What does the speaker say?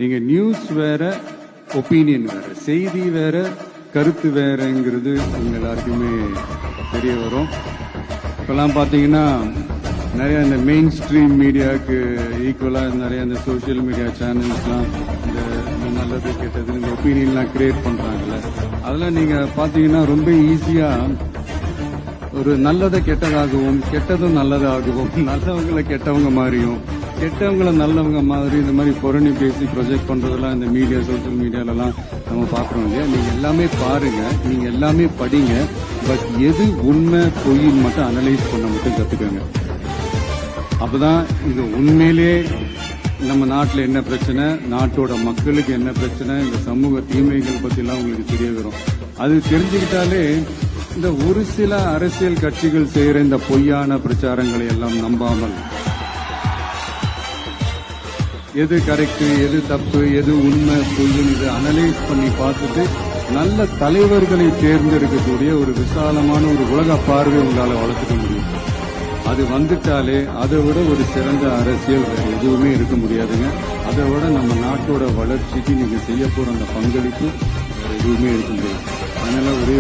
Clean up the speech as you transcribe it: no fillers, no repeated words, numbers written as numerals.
நீங்க நியூஸ் வேற, ஒப்பீனியன் வேற, செய்தி வேற, கருத்து வேறங்கிறது உங்க எல்லாருக்குமே தெரிய வரும். இப்பெல்லாம் பாத்தீங்கன்னா நிறைய இந்த மெயின் ஸ்ட்ரீம் மீடியாவுக்கு ஈக்குவலா நிறைய இந்த சோசியல் மீடியா சேனல்ஸ்லாம் இந்த நல்லது கெட்டது இந்த ஒப்பீனியன்லாம் கிரியேட் பண்றாங்கல்ல, அதெல்லாம் நீங்க பாத்தீங்கன்னா ரொம்ப ஈஸியா ஒரு நல்லதை கெட்டதாகவும் கெட்டதும் நல்லதாகவும் நல்லவங்களை கெட்டவங்க மாதிரியும் கெட்டவங்களை நல்லவங்க மாதிரி இந்த மாதிரி புரணி பேசி ப்ரொஜெக்ட் பண்றதெல்லாம் இந்த மீடியா சோசியல் மீடியாலலாம் நம்ம பாக்குறோம் இல்லையா. நீங்க எல்லாமே பாருங்க, நீங்க எல்லாமே படிங்க, பட் எது உண்மை பொய்ன்னு மட்டும் அனலைஸ் பண்ண மட்டும் கத்துக்கோங்க. அப்பதான் இது உண்மையிலே நம்ம நாட்டில் என்ன பிரச்சனை, நாட்டோட மக்களுக்கு என்ன பிரச்சனை, இந்த சமூக தீமைகள் பத்தி எல்லாம் உங்களுக்கு தெரிய வரும். அது தெரிஞ்சுக்கிட்டாலே இந்த ஒரு சில அரசியல் கட்சிகள் செய்யற இந்த பொய்யான பிரச்சாரங்களை எல்லாம் நம்பாமல் எது கரெக்ட், எது தப்பு, எது உண்மை பொய்ன்னு இது அனலைஸ் பண்ணி பார்த்துட்டு நல்ல தலைவர்களை தேர்ந்தெடுக்கக்கூடிய ஒரு விசாலமான ஒரு உலக பார்வை உங்களால வளர்த்துக்க முடியும். அது வந்துட்டாலே அதை விட ஒரு சிறந்த அரசியல் வேற எதுவுமே இருக்க முடியாதுங்க. அதை விட நம்ம நாட்டோட வளர்ச்சிக்கு நீங்க செய்ய போற அந்த பங்களிப்பு வேற எதுவுமே இருக்க முடியாது. அதனால ஒரே